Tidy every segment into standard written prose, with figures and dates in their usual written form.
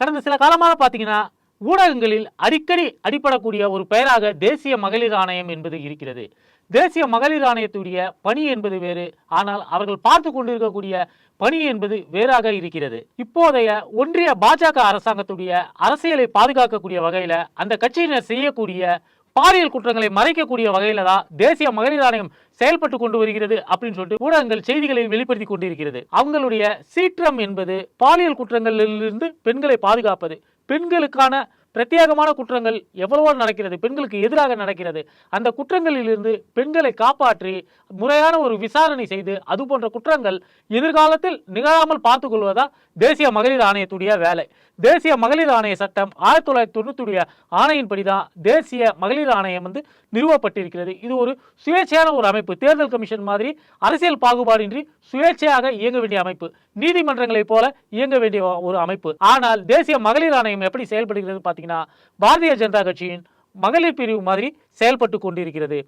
கடந்த சில காலமாக பார்த்தீங்கன்னா ஊடகங்களில் அடிக்கடி அடிபடக்கூடிய ஒரு பெயராக தேசிய மகளிர் ஆணையம் என்பது இருக்கிறது. தேசிய மகளிர் ஆணையத்துடைய பணி என்பது வேறு, ஆனால் அவர்கள் பார்த்து கொண்டிருக்கக்கூடிய பணி என்பது வேறாக இருக்கிறது. இப்போதைய ஒன்றிய பாஜக அரசாங்கத்துடைய அரசியலை பாதுகாக்கக்கூடிய வகையில அந்த கட்சியினர் செய்யக்கூடிய பாலியல் குற்றங்களை மறைக்கக்கூடிய வகையில தான் தேசிய மகளிர் ஆணையம் செயல்பட்டு கொண்டு வருகிறது அப்படின்னு சொல்லிட்டு ஊடகங்கள் செய்திகளை வெளிப்படுத்தி கொண்டிருக்கிறது. அவங்களுடைய சீற்றம் என்பது பாலியல் குற்றங்களிலிருந்து பெண்களை பாதுகாப்பது. பெண்களுக்கான பிரத்யேகமான குற்றங்கள் எவ்வளவோ நடக்கிறது, பெண்களுக்கு எதிராக நடக்கிறது. அந்த குற்றங்களிலிருந்து பெண்களை காப்பாற்றி முறையான ஒரு விசாரணை செய்து அது போன்ற குற்றங்கள் எதிர்காலத்தில் நிகழாமல் பார்த்துக் கொள்வதா தேசிய மகளிர் ஆணையத்துடைய வேலை. தேசிய மகளிர் ஆணைய சட்டம் 1990 ஆணையின்படிதான் தேசிய மகளிர் ஆணையம் நிறுவப்பட்டிருக்கிறது. இது ஒரு சுயேட்சையான ஒரு அமைப்பு. தேர்தல் கமிஷன் மாதிரி அரசியல் பாகுபாடின்றி சுயேட்சையாக இயங்க வேண்டிய அமைப்பு, நீதிமன்றங்களைப் போல இயங்க வேண்டிய ஒரு அமைப்பு. ஆனால் தேசிய மகளிர் ஆணையம் எப்படி செயல்படுகிறது பார்த்தீங்கன்னா, பாரதிய ஜனதா கட்சியின் மகளிர் பிரிவு மாதிரி செயல்பட்டு கொண்டிருக்கிறது.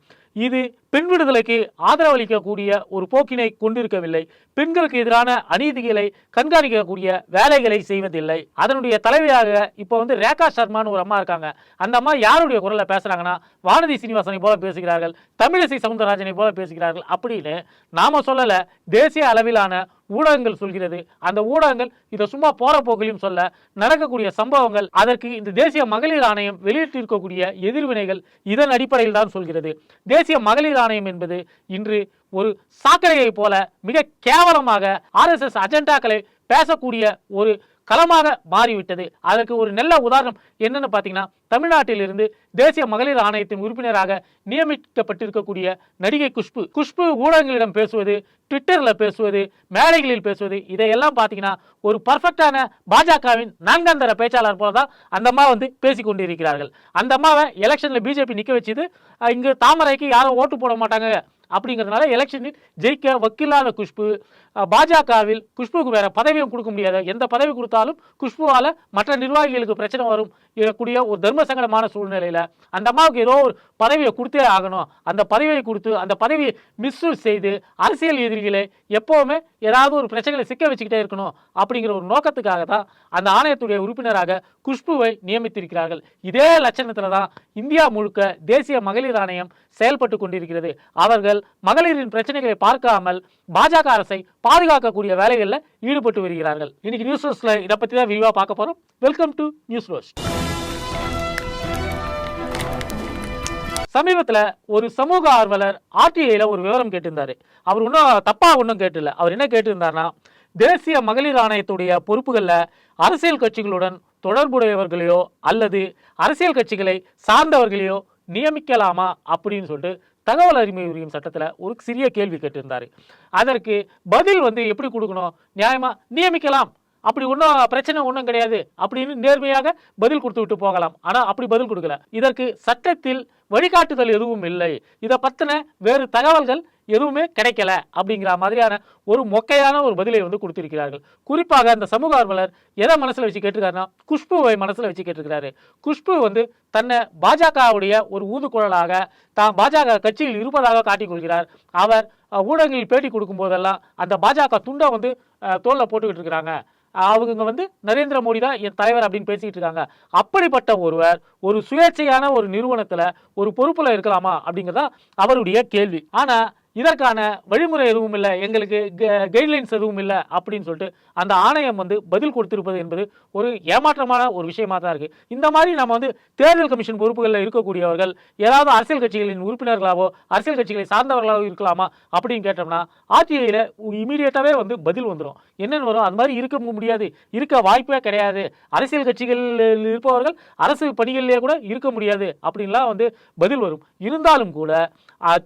இது பெண் விடுதலைக்கு ஆதரவளிக்கக்கூடிய ஒரு போக்கினை கொண்டிருக்கவில்லை. பெண்களுக்கு எதிரான அநீதிகளை கண்காணிக்கக்கூடிய வேலைகளை செய்வதில்லை. அதனுடைய தலைவியாக இப்போ ரேகா சர்மான்னு ஒரு அம்மா இருக்காங்க. அந்த அம்மா யாருடைய குரல்ல பேசுறாங்கன்னா, வானதி சீனிவாசனை போல பேசுகிறார்கள், தமிழிசை சவுந்தரராஜனை போல பேசுகிறார்கள் அப்படின்னு நாம சொல்லல, தேசிய அளவிலான ஊடகங்கள் சொல்கிறது. அந்த ஊடகங்கள் இதை சும்மா போற போக்கிலும் சொல்ல, நடக்கக்கூடிய சம்பவங்கள், அதற்கு இந்த தேசிய மகளிர் ஆணையம் வெளியிட்டிருக்கக்கூடிய எதிர்வினைகள் இதன் அடிப்படையில் தான் சொல்கிறது. தேசிய மகளிர் ஆணையம் என்பது இன்று ஒரு சாக்கடையை போல மிக கேவலமாக RSS அஜெண்டாக்களை பேசக்கூடிய ஒரு களமாக மாறிவிட்டது. அதற்கு ஒரு நல்ல உதாரணம் என்னன்னு பார்த்தீங்கன்னா, தமிழ்நாட்டிலிருந்து தேசிய மகளிர் ஆணையத்தின் உறுப்பினராக நியமிக்கப்பட்டிருக்கக்கூடிய நடிகை குஷ்பு ஊடகங்களிடம் பேசுவது, ட்விட்டரில் பேசுவது, மேடைகளில் பேசுவது, இதையெல்லாம் பார்த்தீங்கன்னா ஒரு பர்ஃபெக்டான பாஜகவின் நான்காந்தர பேச்சாளர் போல தான் அந்த அம்மா பேசி கொண்டிருக்கிறார்கள். அந்த அம்மாவை எலெக்ஷனில் பிஜேபி நிற்க வச்சது, இங்கு தாமரைக்கு யாரும் ஓட்டு போட மாட்டாங்க அப்படிங்கிறதுனால எலெக்ஷனில் ஜெயிக்க வக்கில்லாத குஷ்பு, பாஜகவில் குஷ்புக்கு வேற பதவியும் கொடுக்க முடியாது. எந்த பதவி கொடுத்தாலும் குஷ்புவால மற்ற நிர்வாகிகளுக்கு பிரச்சனை வரும் கூடிய ஒரு தர்ம சங்கடமான சூழ்நிலையில அந்த அம்மாவுக்கு ஏதோ ஒரு பதவியை கொடுத்தே ஆகணும். அந்த பதவியை கொடுத்து அந்த பதவியை மிஸ்யூஸ் செய்து அரசியல் எதிரிகளை எப்பவுமே ஏதாவது ஒரு பிரச்சனைகளை சிக்க வச்சுக்கிட்டே இருக்கணும் அப்படிங்கிற ஒரு நோக்கத்துக்காக தான் அந்த ஆணையத்துடைய உறுப்பினராக குஷ்புவை நியமித்திருக்கிறார்கள். இதே லட்சணத்துல தான் இந்தியா முழுக்க தேசிய மகளிர் ஆணையம் செயல்பட்டு கொண்டிருக்கிறது. அவர்கள் மகளிரின் பிரச்சனைகளை பார்க்காமல் பாஜக அரசை பாதுகாக்கக்கூடிய வேலைகளில் ஈடுபட்டு வருகிறார்கள். இன்னைக்கு நியூஸ் ரோஸ்ட்ல இதை பத்தி தான் விரிவா பார்க்க போறோம். Welcome to news roast. சமீபத்தில் ஒரு சமூக ஆர்வலர் RTIல ஒரு விவரம் கேட்டிருந்தாரு. அவர் ஒன்றும் தப்பா ஒன்றும் கேட்டுல. அவர் என்ன கேட்டிருந்தாருன்னா, தேசிய மகளிர் ஆணையத்துடைய பொறுப்புகளில் அரசியல் கட்சிகளுடன் தொடர்புடையவர்களையோ அல்லது அரசியல் கட்சிகளை சார்ந்தவர்களையோ நியமிக்கலாமா அப்படின்னு சொல்லிட்டு தகவல் அறிமை உரிமை சட்டத்தில் ஒரு சிறிய கேள்வி கேட்டிருந்தாரு. அதற்கு பதில் எப்படி கொடுக்கணும், நியாயமா நியமிக்கலாம், அப்படி ஒன்றும் பிரச்சனை ஒன்றும் கிடையாது அப்படின்னு நேர்மையாக பதில் கொடுத்து விட்டு போகலாம். ஆனால் அப்படி பதில் கொடுக்கல. இதற்கு சட்டத்தில் வழிகாட்டுதல் எதுவும் இல்லை, இதை பற்றின வேறு தகவல்கள் எதுவுமே கிடைக்கல அப்படிங்கிற மாதிரியான ஒரு மொக்கையான ஒரு பதிலை கொடுத்திருக்கிறார்கள். குறிப்பாக அந்த சமூக ஆர்வலர் எதை மனசில் வச்சு கேட்டிருக்காருன்னா, குஷ்புவை மனசில் வச்சு கேட்டிருக்கிறாரு. குஷ்பு தன்னை பாஜகவுடைய ஒரு ஊதுகுழலாக தான் பாஜக கட்சியில் இருப்பதாக காட்டிக்கொள்கிறார். அவர் ஊடகங்களில் பேட்டி கொடுக்கும் போதெல்லாம் அந்த பாஜக துண்டை தோல்ல போட்டுக்கிட்டு இருக்கிறாங்க, அவங்க நரேந்திர மோடி தான் என் தலைவர் அப்படின்னு பேசிக்கிட்டு இருக்காங்க. அப்படிப்பட்ட ஒருவர் ஒரு சுயேட்சையான ஒரு நிறுவனத்துல ஒரு பொறுப்புல இருக்கலாமா அப்படிங்கிறதா அவருடைய கேள்வி. ஆனா இதற்கான வழிமுறை எதுவும் இல்லை, எங்களுக்கு கைட்லைன்ஸ் எதுவும் இல்லை அப்படின்னு சொல்லிட்டு அந்த ஆணையம் பதில் கொடுத்திருப்பது என்பது ஒரு ஏமாற்றமான ஒரு விஷயமா தான் இருக்கு. இந்த மாதிரி நம்ம தேர்தல் கமிஷன் பொறுப்புகளில் இருக்கக்கூடியவர்கள் ஏதாவது அரசியல் கட்சிகளின் உறுப்பினர்களாவோ அரசியல் கட்சிகளை சார்ந்தவர்களாவோ இருக்கலாமா அப்படின்னு கேட்டோம்னா RTIல இமீடியட்டாவே பதில் வந்துடும். என்னென்னு வரும், அது மாதிரி இருக்க முடியாது, இருக்க வாய்ப்பே கிடையாது, அரசியல் கட்சிகளில் இருப்பவர்கள் அரசு பணிகளிலே கூட இருக்க முடியாது அப்படின்லாம் பதில் வரும். இருந்தாலும் கூட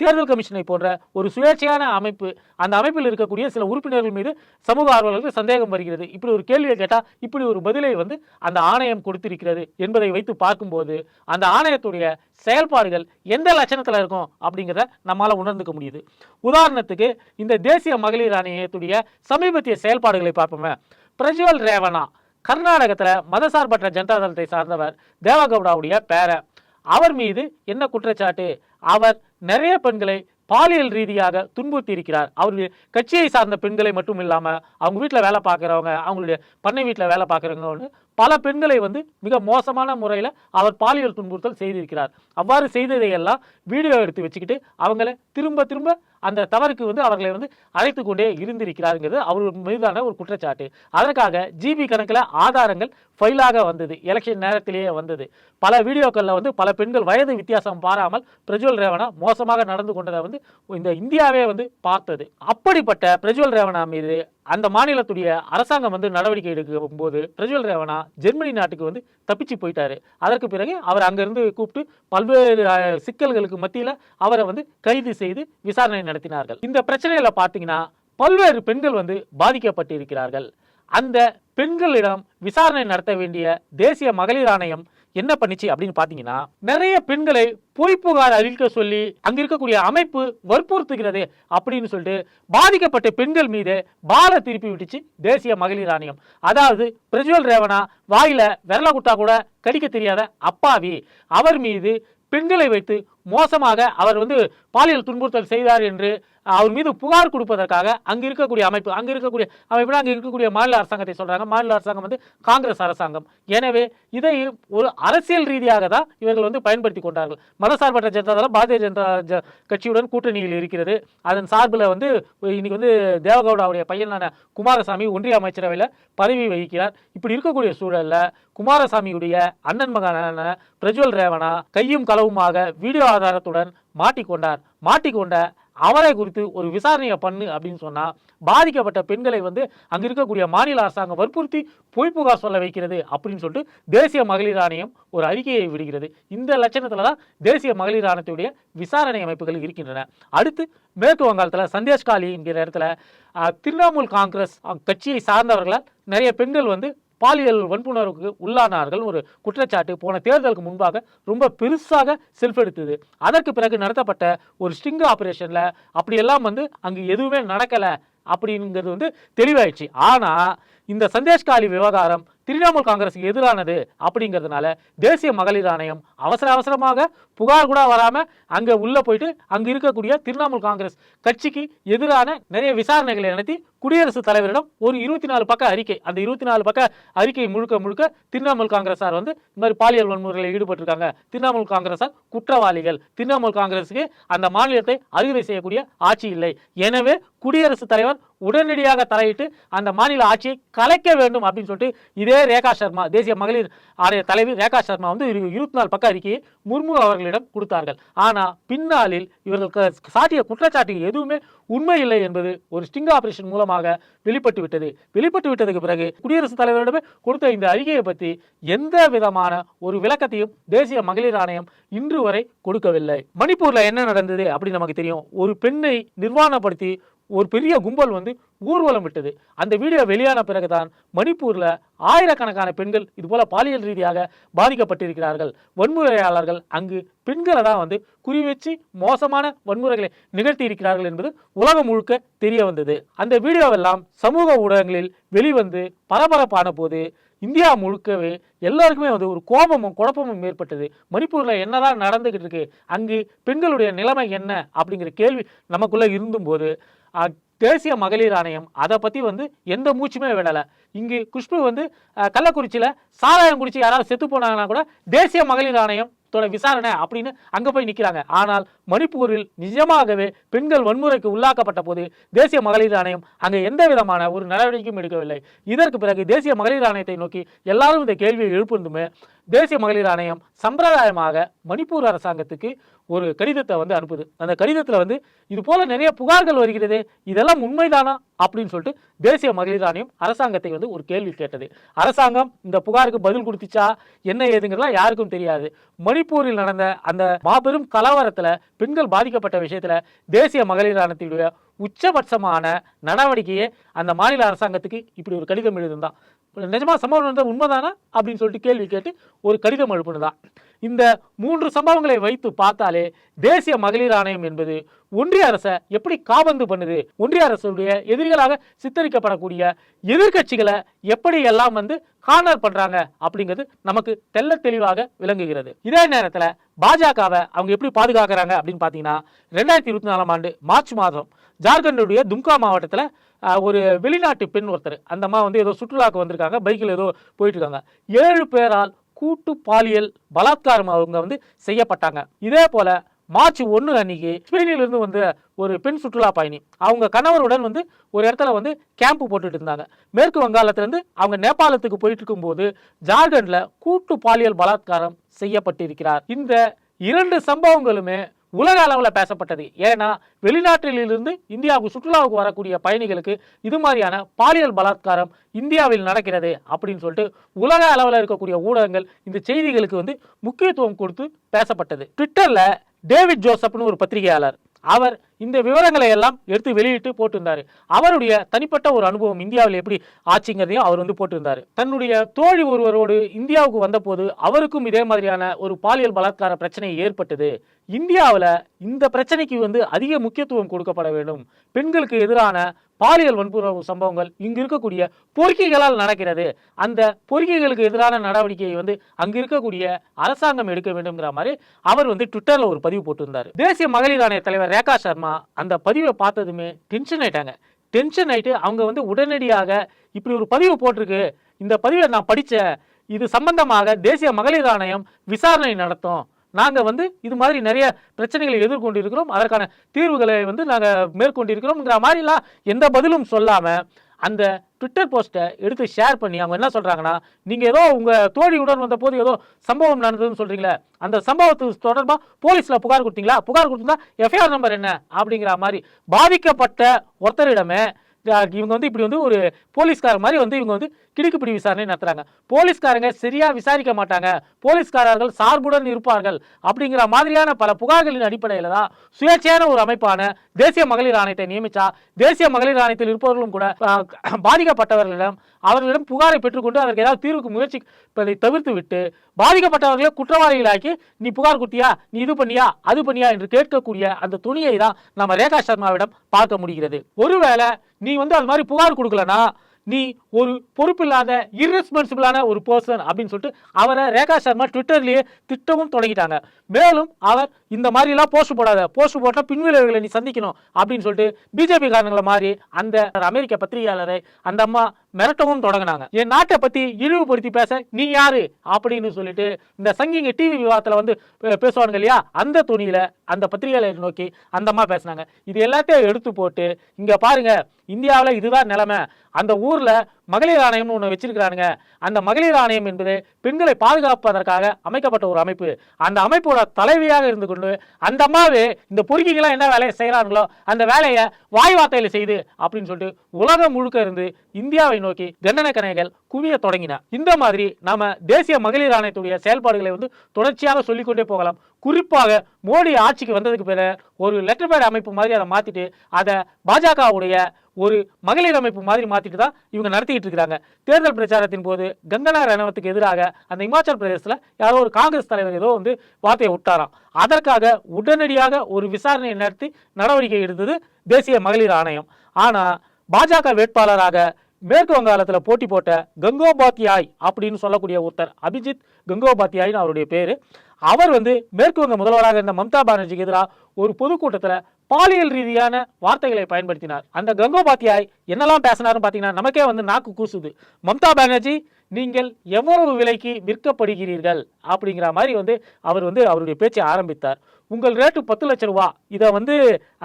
தேர்தல் கமிஷனை போன்ற ஒரு சுயேட்சையான அமைப்பு, அந்த அமைப்பில் இருக்கக்கூடிய சில உறுப்பினர்கள் மீது சமூக ஆர்வலர்களுக்கு சந்தேகம் வருகிறது. இப்படி ஒரு கேள்வியை கேட்டால் இப்படி ஒரு பதிலை அந்த ஆணையம் கொடுத்திருக்கிறது என்பதை வைத்து பார்க்கும்போது அந்த ஆணையத்துடைய செயல்பாடுகள் எந்த லட்சணத்தில் இருக்கும் அப்படிங்கிறத நம்மளால உணர்ந்துக்க முடியுது. உதாரணத்துக்கு இந்த தேசிய மகளிர் ஆணையத்துடைய சமீபத்திய செயல்பாடுகளை பார்ப்போமே. பிரஜ்வல் ரேவண்ணா கர்நாடகத்தில் மதசார்பற்ற ஜனதா தளத்தை சார்ந்தவர், தேவகவுடாவுடைய பேரன். அவர் மீது என்ன குற்றச்சாட்டு, அவர் நிறைய பெண்களை பாலியல் ரீதியாக துன்புறுத்தி இருக்கிறார். அவருடைய கட்சியை சார்ந்த பெண்களை மட்டும் இல்லாமல் அவங்க வீட்டில் வேலை பார்க்குறவங்க, அவங்களுடைய பண்ணை வீட்டில் வேலை பார்க்குறவங்க பல பெண்களை வந்து மிக மோசமான முறையில் அவர் பாலியல் துன்புறுத்தல் செய்திருக்கிறார். அவ்வாறு செய்ததையெல்லாம் வீடியோ எடுத்து வச்சுக்கிட்டு அவங்களை திரும்ப திரும்ப அந்த தவறுக்கு வந்து அவர்களை வந்து அழைத்து கொண்டே இருந்திருக்கிறாருங்கிறது அவர் மீதான ஒரு குற்றச்சாட்டு. அதற்காக ஜிபி கணக்கில் ஆதாரங்கள் ஃபைலாக வந்தது, எலெக்ஷன் நேரத்திலேயே வந்தது. பல வீடியோக்களில் வந்து பல பெண்கள் வயது வித்தியாசம் பாராமல் பிரஜ்வல் ரேவண்ணா மோசமாக நடந்து கொண்டதை வந்து இந்த இந்தியாவே வந்து பார்த்தது. அப்படிப்பட்ட பிரஜ்வல் ரேவண்ணா மீது அந்த மாநிலத்துடைய அரசாங்கம் வந்து நடவடிக்கை எடுக்கும் போது பிரஜ்வல் ரேவண்ணா ஜெர்மனி நாட்டுக்கு வந்து தப்பிச்சு போயிட்டாரு. அதற்கு பிறகு அவர் அங்கிருந்து கூப்பிட்டு பல்வேறு சிக்கல்களுக்கு மத்தியில் அவரை வந்து கைது செய்து விசாரணை நடத்தினார்கள். இந்த பிரச்சனையில பார்த்தீங்கன்னா பல்வேறு பெண்கள் வந்து பாதிக்கப்பட்டிருக்கிறார்கள். அந்த பெண்களிடம் விசாரணை நடத்த வேண்டிய தேசிய மகளிர் ஆணையம் என்ன பண்ணிச்சு அப்படின்னு பாத்தீங்கன்னா, நிறைய பெண்களை பொய் புகார் அளிக்க சொல்லி அங்க இருக்கக்கூடிய அமைப்பு வற்புறுத்துகிறது அப்படின்னு சொல்லிட்டு பாதிக்கப்பட்ட பெண்கள் மீது பால திருப்பி விட்டுச்சு தேசிய மகளிர் ஆணையம். அதாவது பிரஜ்வல் ரேவண்ணா வாயில விரல குட்டா கூட கடிக்க தெரியாத அப்பாவி, அவர் மீது பெண்களை வைத்து மோசமாக அவர் வந்து பாலியல் துன்புறுத்தல் செய்தார் என்று அவர் மீது புகார் கொடுப்பதற்காக அங்க இருக்கக்கூடிய மாநில அரசாங்கத்தை சொல்றாங்க. மாநில அரசாங்கம் வந்து காங்கிரஸ் அரசாங்கம். எனவே இதை ஒரு அரசியல் ரீதியாக தான் இவர்கள் வந்து பயன்படுத்தி கொண்டார்கள். மதசார்பற்ற ஜனதா தளம் பாரதிய ஜனதா கட்சியுடன் கூட்டணியில் இருக்கிறது. அதன் சார்பில் வந்து இன்னைக்கு வந்து தேவகவுடாவுடைய பையனான குமாரசாமி ஒன்றிய அமைச்சரவையில் பதவி வகிக்கிறார். இப்படி இருக்கக்கூடிய சூழல்ல குமாரசாமியுடைய அண்ணன் மகனான பிரஜ்வல் ரேவண்ணா கையும் களவுமாக வீடியோ ஆதாரத்துடன் மாட்டிக்கொண்ட அவரை குறித்து ஒரு விசாரணையை பண்ணு அப்படின்னு சொன்னா பாதிக்கப்பட்ட பெண்களை வந்து அங்க இருக்கக்கூடிய மாநில அரசாங்கம் வற்புறுத்தி பொய் புகார் சொல்ல வைக்கிறது அப்படின்னு சொல்லிட்டு தேசிய மகளிர் ஆணையம் ஒரு அறிக்கையை விடுகிறது. இந்த லட்சணத்துல தான் தேசிய மகளிர் ஆணையத்துடைய விசாரணை அமைப்புகள் இருக்கின்றன. அடுத்து மேற்கு வங்காளத்தில் சந்தேஷ்காலி என்கிற இடத்துல திரிணாமுல் காங்கிரஸ் கட்சியை சார்ந்தவர்களால் நிறைய பெண்கள் வந்து பாலியல் வன்புணர்வுக்கு உள்ளானார்கள் ஒரு குற்றச்சாட்டு போன தேர்தலுக்கு முன்பாக ரொம்ப பெருசாக செல்ஃப் எடுத்தது. அதற்கு பிறகு நடத்தப்பட்ட ஒரு ஸ்டிங் ஆபரேஷன்ல அப்படியெல்லாம் வந்து அங்கு எதுவுமே நடக்கல அப்படிங்கிறது வந்து தெளிவாயிடுச்சு. ஆனா இந்த சந்தேஷ்காலி விவகாரம் திரிணாமுல் காங்கிரஸுக்கு எதிரானது அப்படிங்கிறதுனால தேசிய மகளிர் ஆணையம் அவசரமாக புகார் கூட வராம அங்க உள்ள போயிட்டு அங்க இருக்கக்கூடிய திரிணாமுல் காங்கிரஸ் கட்சிக்கு எதிரான நிறைய விசாரணைகளை நடத்தி குடியரசுத் தலைவரிடம் ஒரு 24 பக்க அறிக்கை, அந்த 24 பக்க அறிக்கை முழுக்க திரிணாமுல் காங்கிரஸார் வந்து இந்த மாதிரி பாலியல் வன்முறையில் ஈடுபட்டிருக்காங்க, திரிணாமுல் காங்கிரஸார் குற்றவாளிகள், திரிணாமுல் காங்கிரஸுக்கு அந்த மாநிலத்தை அறுவடை செய்யக்கூடிய ஆட்சி இல்லை, எனவே குடியரசுத் தலைவர் உடனடியாக தலையிட்டு அந்த மாநில ஆட்சியை கலைக்க வேண்டும் அப்படின்னு சொல்லிட்டு இதே ரேகா சர்மா, தேசிய மகளிர் ஆணைய தலைவர் ரேகா சர்மா வந்து 24 பக்க அறிக்கையை முர்மு அவர்களிடம் கொடுத்தார்கள். ஆனா பின்னாளில் இவர்கள் சாட்டிய குற்றச்சாட்டு எதுவுமே உண்மை இல்லை என்பது ஒரு ஸ்டிங் ஆபரேஷன் மூலமாக வெளிப்பட்டு விட்டதுக்கு பிறகு குடியரசுத் தலைவரிடமே கொடுத்த இந்த அறிக்கையை பற்றி எந்த விதமான ஒரு விளக்கத்தையும் தேசிய மகளிர் ஆணையம் இன்று வரை கொடுக்கவில்லை. மணிப்பூர்ல என்ன நடந்தது அப்படின்னு நமக்கு தெரியும். ஒரு பெண்ணை நிர்வாணப்படுத்தி ஒரு பெரிய கும்பல் வந்து ஊர்வலம் விட்டது. அந்த வீடியோ வெளியான பிறகுதான் மணிப்பூர்ல ஆயிரக்கணக்கான பெண்கள் இது போல பாலியல் ரீதியாக பாதிக்கப்பட்டிருக்கிறார்கள். வன்முறையாளர்கள் அங்கு பெண்களை தான் வந்து குறிவச்சு மோசமான வன்முறைகளை நிகழ்த்தி இருக்கிறார்கள் என்பது உலகம் முழுக்க தெரிய வந்தது. அந்த வீடியோவெல்லாம் சமூக ஊடகங்களில் வெளிவந்து பரபரப்பான போது இந்தியா முழுக்கவே எல்லாருக்குமே வந்து ஒரு கோபமும் குழப்பமும் ஏற்பட்டது. மணிப்பூர்ல என்னதான் நடந்துகிட்டு இருக்கு, அங்கு பெண்களுடைய நிலைமை என்ன அப்படிங்கிற கேள்வி நமக்குள்ள இருந்தும் போது தேசிய மகளிர் ஆணையம் அதை பத்தி வந்து எந்த மூச்சுமே விடலை. இங்கு குஷ்பு வந்து கள்ளக்குறிச்சியில சாராயம் குடிச்சு யாராவது செத்து போனாங்கன்னா கூட தேசிய மகளிர் ஆணையம் விசாரணை அப்படின்னு அங்க போய் நிக்கிறாங்க. ஆனால் மணிப்பூரில் நிஜமாகவே பெண்கள் வன்முறைக்கு உள்ளாக்கப்பட்ட போது தேசிய மகளிர் ஆணையம் அங்க எந்த விதமான ஒரு நடவடிக்கையும் எடுக்கவில்லை. இதற்கு பிறகு தேசிய மகளிர் ஆணையத்தை நோக்கி எல்லாரும் இந்த கேள்வியை எழுப்புந்துமே தேசிய மகளிர் ஆணையம் சம்பிரதாயமாக மணிப்பூர் அரசாங்கத்துக்கு ஒரு கடிதத்தை வந்து அனுப்புது. அந்த கடிதத்தில் வந்து இது போல நிறைய புகார்கள் வருகிறது, இதெல்லாம் உண்மைதானா அப்படின்னு சொல்லிட்டு தேசிய மகளிர் ஆணையம் அரசாங்கத்தை வந்து ஒரு கேள்வி கேட்டது. அரசாங்கம் இந்த புகாருக்கு பதில் கொடுத்துச்சா என்ன ஏதுங்கிறதுலாம் யாருக்கும் தெரியாது. மணிப்பூரில் நடந்த அந்த மாபெரும் கலவரத்துல பெண்கள் பாதிக்கப்பட்ட விஷயத்துல தேசிய மகளிர் ஆணையத்துடைய உச்சபட்சமான நடவடிக்கையே அந்த மாநில அரசாங்கத்துக்கு இப்படி ஒரு கடிதம் எழுதுந்தான். நிஜமா சம்பவம் நடந்த உண்மைதானா அப்படின்னு சொல்லிட்டு கேள்வி கேட்டு ஒரு கடிதம் எழுப்புனதான். இந்த 3 சம்பவங்களை வைத்து பார்த்தாலே தேசிய மகளிர் ஆணையம் என்பது ஒன்றிய அரசை எப்படி காபந்து பண்ணுது, ஒன்றிய அரசுடைய எதிரிகளாக சித்தரிக்கப்படக்கூடிய எதிர்கட்சிகளை எப்படி எல்லாம் வந்து கார்னர் பண்றாங்க அப்படிங்கிறது நமக்கு தெள்ள தெளிவாக விளங்குகிறது. இதே நேரத்தில் பாஜகவை அவங்க எப்படி பாதுகாக்கிறாங்க அப்படின்னு பார்த்தீங்கன்னா 2024 ஆண்டு மார்ச் மாதம் ஜார்க்கண்டுடைய தும்கா மாவட்டத்தில் ஒரு வெளிநாட்டு பெண் ஒருத்தர், அந்த அம்மா வந்து ஏதோ சுற்றுலாக்கு வந்திருக்காங்க, பைக்கில் ஏதோ போயிட்டு இருக்காங்க. 7 பேரால் கூட்டு பாலியல் பலாத்காரம் அவங்க வந்து செய்யப்பட்டாங்க. இதே போல மார்ச் 1 அன்னைக்கு ஸ்பெயினிலிருந்து வந்து ஒரு பெண் சுற்றுலா பயணி அவங்க கணவருடன் வந்து ஒரு இடத்துல வந்து கேம்ப் போட்டுட்டு இருந்தாங்க. மேற்கு வங்காளத்திலிருந்து அவங்க நேபாளத்துக்கு போயிட்டு இருக்கும்போது ஜார்க்கண்ட்ல கூட்டு பாலியல் பலாத்காரம் செய்யப்பட்டிருக்கிறார். இந்த 2 சம்பவங்களுமே உலக அளவில் பேசப்பட்டது. ஏன்னா வெளிநாட்டிலிருந்து இந்தியாவுக்கு சுற்றுலாவுக்கு வரக்கூடிய பயணிகளுக்கு இது மாதிரியான பாலியல் பலாத்காரம் இந்தியாவில் நடக்கிறது அப்படின்னு சொல்லிட்டு உலக அளவில் இருக்கக்கூடிய ஊடகங்கள் இந்த செய்திகளுக்கு வந்து முக்கியத்துவம் கொடுத்து பேசப்பட்டது. ட்விட்டர்ல டேவிட் ஜோசப்னு ஒரு பத்திரிகையாளர், அவர் இந்த விவரங்களை எல்லாம் எடுத்து வெளியிட்டு போட்டிருந்தாரு. அவருடைய தனிப்பட்ட ஒரு அனுபவம் இந்தியாவில் எப்படி ஆச்சுங்கிறதையும் அவர் வந்து போட்டிருந்தாரு. தன்னுடைய தோழி ஒருவரோடு இந்தியாவுக்கு வந்த போது அவருக்கும் இதே மாதிரியான ஒரு பாலியல் பலாத்கார பிரச்சனை ஏற்பட்டது. இந்தியாவில் இந்த பிரச்சனைக்கு வந்து அதிக முக்கியத்துவம் கொடுக்கப்பட வேண்டும். பெண்களுக்கு எதிரான பாலியல் வன்புணர்வு சம்பவங்கள் இங்கு இருக்கக்கூடிய பொறுக்கிகளால் நடக்கிறது. அந்த பொறுக்கிகளுக்கு எதிரான நடவடிக்கையை வந்து அங்கு இருக்கக்கூடிய அரசாங்கம் எடுக்க வேண்டும்ங்கிற மாதிரி அவர் வந்து ட்விட்டர்ல ஒரு பதிவு போட்டிருந்தார். தேசிய மகளிர் ஆணைய தலைவர் ரேகா சர்மா அந்த பதிவை பார்த்ததுமே டென்ஷன் ஆயிட்டாங்க. டென்ஷன் ஆயிட்டு அவங்க வந்து உடனடியாக இப்படி ஒரு பதிவு போட்டிருக்கு, இந்த பதிவை நான் படித்தேன், இது சம்பந்தமாக தேசிய மகளிர் ஆணையம் விசாரணை நடத்தும், நாங்கள் வந்து இது மாதிரி நிறைய பிரச்சனைகளை எதிர்கொண்டு இருக்கிறோம், அதற்கான தீர்வுகளை வந்து நாங்கள் மேற்கொண்டிருக்கிறோம்ங்கிற மாதிரிலாம் எந்த பதிலும் சொல்லாமல் அந்த ட்விட்டர் போஸ்ட்டை எடுத்து ஷேர் பண்ணி அவங்க என்ன சொல்கிறாங்கன்னா, நீங்கள் ஏதோ உங்கள் தோழியுடன் வந்த போது ஏதோ சம்பவம் நடந்ததுன்னு சொல்கிறீங்களே, அந்த சம்பவத்துக்கு தொடர்பாக போலீஸில் புகார் கொடுத்தீங்களா, புகார் கொடுத்தா எஃப்ஐஆர் நம்பர் என்ன அப்படிங்கிற மாதிரி பாதிக்கப்பட்ட ஒருத்தரிடமே இவங்க வந்து இப்படி வந்து ஒரு போலீஸ்கார மாதிரி வந்து இவங்க வந்து கிடுக்குப்பிடி விசாரணை நடத்துறாங்க. போலீஸ்காரங்க சரியா விசாரிக்க மாட்டாங்க, போலீஸ்காரர்கள் சார்புடன் இருப்பார்கள் அப்படிங்கிற மாதிரியான பல புகார்களின் அடிப்படையில் தான் சுயேட்சையான ஒரு அமைப்பான தேசிய மகளிர் ஆணையத்தை நியமிச்சா தேசிய மகளிர் ஆணையத்தில் இருப்பவர்களும் கூட பாதிக்கப்பட்டவர்களிடம் அவர்களிடம் புகாரை பெற்றுக்கொண்டு அதற்கு ஏதாவது தீர்வுக்கு முயற்சிப்பதை தவிர்த்து விட்டு பாதிக்கப்பட்டவர்களை குற்றவாளிகளாக்கி நீ புகார் கொடுத்தியா, நீ இது பண்ணியா, அது பண்ணியா என்று கேட்கக்கூடிய அந்த துணியை தான் நம்ம ரேகா சர்மாவிடம் பார்க்க முடிகிறது. ஒருவேளை நீ வந்து அது மாதிரி புகார் கொடுக்கலனா நீ ஒரு பொறுப்பில்லாத இர்ரெஸ்பான்சிபிளான ஒரு பர்சன் அப்படின்னு சொல்லிட்டு அவரை ரேகா சர்மா ட்விட்டர்லேயே திட்டமும் தொடங்கிட்டாங்க. மேலும் அவர் இந்த மாதிரிலாம் போஸ்ட் போடாத, போஸ்ட் போட்டால் பின்விளைவுகளை நீ சந்திக்கணும் அப்படின்னு சொல்லிட்டு பிஜேபி காரணங்களை மாதிரி அந்த அமெரிக்க பத்திரிகையாளரை அந்த அம்மா மிரட்டவும் தொடங்கினாங்க. என் நாட்டை பற்றி இழிவுபடுத்தி பேச நீ யாரு அப்படின்னு சொல்லிட்டு இந்த சங்கிங்க டிவி விவாதத்தில் வந்து பேசுவாங்க இல்லையா, அந்த துணியில் அந்த பத்திரிகையாளரை நோக்கி அந்த அம்மா பேசினாங்க. இது எல்லாத்தையும் எடுத்து போட்டு இங்கே பாருங்க, இந்தியாவில் இதுதான் நிலைமை, அந்த ஊரில் மகளிர் ஆணையம்னு ஒன்று வச்சிருக்கிறானுங்க, அந்த மகளிர் ஆணையம் என்பது பெண்களை பாதுகாப்பதற்காக அமைக்கப்பட்ட ஒரு அமைப்பு, அந்த அமைப்போட தலைவியாக இருந்து கொண்டு அந்த அம்மாவே இந்த பொறுக்கிங்களாம் என்ன வேலையை செய்கிறாங்களோ அந்த வேலையை வாய் வார்த்தையில் செய்து அப்படின்னு சொல்லிட்டு உலகம் முழுக்க இருந்து இந்தியாவை நோக்கி தண்டனை கணைகள் குவிய தொடங்கின. இந்த மாதிரி நாம தேசிய மகளிர் ஆணையத்துடைய செயல்பாடுகளை வந்து தொடர்ச்சியாக சொல்லிக்கொண்டே போகலாம். குறிப்பாக மோடி ஆட்சிக்கு வந்ததுக்கு பிறகு ஒரு லெட்டர் பேட் அமைப்பு மாதிரி அதை மாற்றிட்டு அதை பாஜகவுடைய ஒரு மகளிர் அமைப்பு மாதிரி மாற்றிட்டு தான் இவங்க நடத்திக்கிட்டு இருக்கிறாங்க. தேர்தல் பிரச்சாரத்தின் போது கங்கனா ரணவத்துக்கு எதிராக அந்த இமாச்சல் பிரதேசத்தில் யாரோ ஒரு காங்கிரஸ் தலைவர் ஏதோ வந்து வார்த்தையை விட்டாராம். அதற்காக உடனடியாக ஒரு விசாரணையை நடத்தி நடவடிக்கை எடுத்தது தேசிய மகளிர் ஆணையம். ஆனால் பாஜக வேட்பாளராக மேற்கு வங்காளத்தில் போட்டி போட்ட கங்கோபாத்யாய் அப்படின்னு சொல்லக்கூடிய ஒருத்தர், அபிஜித் கங்கோபாத்யாய்னு அவருடைய பேர், அவர் வந்து மேற்கு வங்க முதல்வராக இருந்த மம்தா பானர்ஜிக்கு எதிராக ஒரு பொதுக்கூட்டத்தில் பாலியல் ரீதியான வார்த்தைகளை பயன்படுத்தினார். அந்த கங்கோபாத்யாய் என்னெல்லாம் பேசினார்னு பார்த்தீங்கன்னா நமக்கே வந்து நாக்கு கூசுது. மம்தா பானர்ஜி, நீங்கள் எவ்வளவு விலைக்கு விற்கப்படுகிறீர்கள் அப்படிங்கிற மாதிரி வந்து அவர் வந்து அவருடைய பேச்சை ஆரம்பித்தார். உங்கள் ரேட்டு 10 லட்சம் ரூபா. இதை வந்து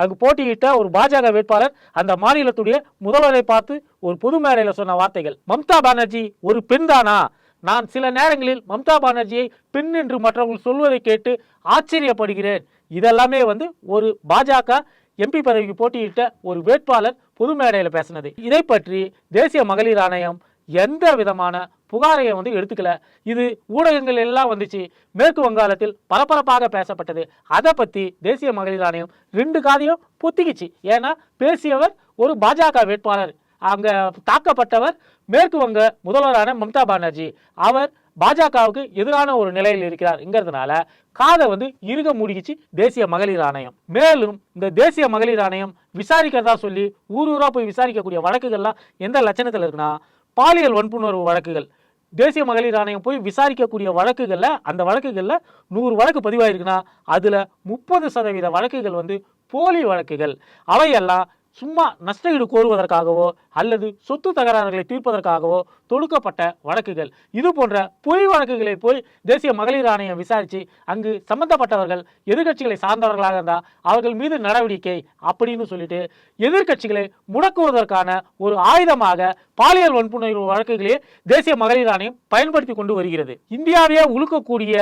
அங்கு போட்டியிட்ட ஒரு பாஜக வேட்பாளர் அந்த மாநிலத்துடைய முதல்வரை பார்த்து ஒரு பொது மேடையில் சொன்ன வார்த்தைகள். மம்தா பானர்ஜி ஒரு பெண் தானா? நான் சில நேரங்களில் மம்தா பானர்ஜியை பெண் என்று மற்றவர்கள் சொல்வதை கேட்டு ஆச்சரியப்படுகிறேன். இதெல்லாமே வந்து ஒரு பாஜக எம்பி பதவிக்கு போட்டியிட்ட ஒரு வேட்பாளர் பொது மேடையில் பேசினது. இதை பற்றி தேசிய மகளிர் ஆணையம் எந்த விதமான புகாரையை வந்து எடுத்துக்கல. இது ஊடகங்கள் எல்லாம் வந்துச்சு, மேற்கு வங்காளத்தில் பரபரப்பாக பேசப்பட்டது. அதை பற்றி தேசிய மகளிர் ஆணையம் 2 காதையும் பொத்திக்கிச்சு. ஏன்னா பேசியவர் ஒரு பாஜக வேட்பாளர், அங்கே தாக்கப்பட்டவர் மேற்கு வங்க முதல்வரான மம்தா பானர்ஜி, அவர் பாஜகவுக்கு எதிரான ஒரு நிலையில் இருக்கிறார்ங்கிறதுனால காதை வந்து இறுக மூடிக்கிச்சு தேசிய மகளிர் ஆணையம். மேலும் இந்த தேசிய மகளிர் ஆணையம் விசாரிக்கிறதா சொல்லி ஊரூரா போய் விசாரிக்கக்கூடிய வழக்குகள்லாம் எந்த லட்சணத்தில் இருக்குன்னா, பாலியல் வன்புணர்வு வழக்குகள். தேசிய மகளிர் ஆணையம் போய் விசாரிக்கக்கூடிய வழக்குகளில் அந்த வழக்குகளில் 100 வழக்கு பதிவாயிருக்குன்னா அதில் 30% வழக்குகள் வந்து போலி வழக்குகள். அவையெல்லாம் சும்மா நஷ்டஈடு கோருவதற்காகவோ அல்லது சொத்து தகராறுகளை தீர்ப்பதற்காகவோ தொடுக்கப்பட்ட வழக்குகள். இது போன்ற பொய் வழக்குகளை போய் தேசிய மகளிர் ஆணையம் விசாரித்து அங்கு சம்பந்தப்பட்டவர்கள் எதிர்கட்சிகளை சார்ந்தவர்களாக இருந்தால் அவர்கள் மீது நடவடிக்கை அப்படின்னு சொல்லிட்டு எதிர்கட்சிகளை முடக்குவதற்கான ஒரு ஆயுதமாக பாலியல் வன்புணர்வு வழக்குகளே தேசிய மகளிர் ஆணையம் பயன்படுத்தி கொண்டு வருகிறது. இந்தியாவையே உழுக்கக்கூடிய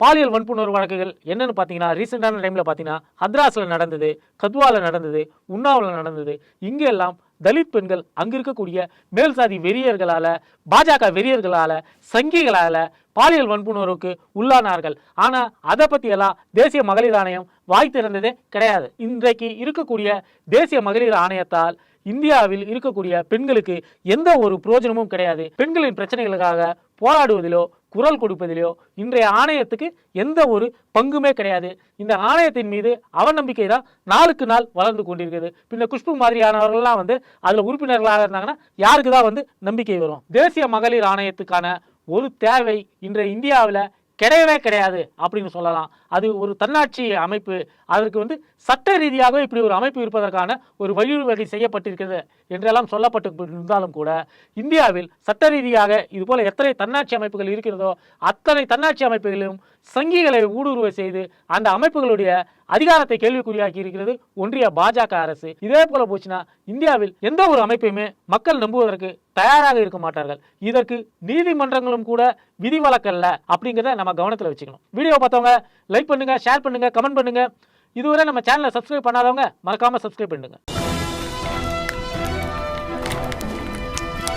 பாலியல் வன்புணர்வு வழக்குகள் என்னன்னு பார்த்தீங்கன்னா, ரீசெண்டான டைமில் பார்த்தீங்கன்னா ஹத்ராஸில் நடந்தது, கத்வாவில் நடந்தது, உன்னாவில் நடந்தது. இங்கே எல்லாம் தலித் பெண்கள் அங்கு இருக்கக்கூடிய மேல் சாதி வெறியர்களால், பாஜக வெறியர்களால், சங்கிகளால் பாலியல் வன்புணர்வுக்கு உள்ளானார்கள். ஆனால் அதை பற்றியெல்லாம் தேசிய மகளிர் ஆணையம் வாய் திறந்ததே கிடையாது. இன்றைக்கு இருக்கக்கூடிய தேசிய மகளிர் ஆணையத்தால் இந்தியாவில் இருக்கக்கூடிய பெண்களுக்கு எந்த ஒரு பிரயோஜனமும் கிடையாது. பெண்களின் பிரச்சனைகளுக்காக போராடுவதிலோ குரல் கொடுப்பதிலோ இன்றைய ஆணையத்துக்கு எந்த ஒரு பங்குமே கிடையாது. இந்த ஆணையத்தின் மீது அவநம்பிக்கை தான் நாளுக்கு நாள் வளர்ந்து கொண்டிருக்கிறது. பின்ன குஷ்பு மாதிரியானவர்கள்லாம் அதில் உறுப்பினர்களாக இருந்தாங்கன்னா யாருக்கு தான் நம்பிக்கை வரும்? தேசிய மகளிர் ஆணையத்துக்கான ஒரு தேவை இன்றைய இந்தியாவில் கிடையவே கிடையாது அப்படின்னு சொல்லலாம். அது ஒரு தன்னாட்சி அமைப்பு. அதற்கு சட்ட ரீதியாக இப்படி ஒரு அமைப்பு இருப்பதற்கான ஒரு வழிவகை செய்யப்பட்டிருக்கிறது என்றெல்லாம் சொல்லப்பட்டு இருந்தாலும் கூட இந்தியாவில் சட்ட ரீதியாக இதுபோல எத்தனை தன்னாட்சி அமைப்புகள் இருக்கிறதோ அத்தனை தன்னாட்சி அமைப்புகளிலும் சங்கிகளை ஊடுருவ செய்து அந்த அமைப்புகளுடைய அதிகாரத்தை கேள்விக்குறியாக்கி இருக்கிறது ஒன்றிய பாஜக அரசு. இதே போல போச்சுன்னா இந்தியாவில் எந்த ஒரு அமைப்பையுமே மக்கள் நம்புவதற்கு தயாராக இருக்க மாட்டார்கள். இதற்கு நீதிமன்றங்களும் கூட விதிவிலக்கல்ல அப்படிங்கிறத நம்ம கவனத்தில் வச்சுக்கணும். வீடியோ பார்த்தவங்க லைக் பண்ணுங்க, ஷேர் பண்ணுங்க, கமெண்ட் பண்ணுங்க. இதுவரை நம்ம சேனலை சப்ஸ்கிரைப் பண்ணாதவங்க மறக்காம சப்ஸ்கிரைப் பண்ணுங்க.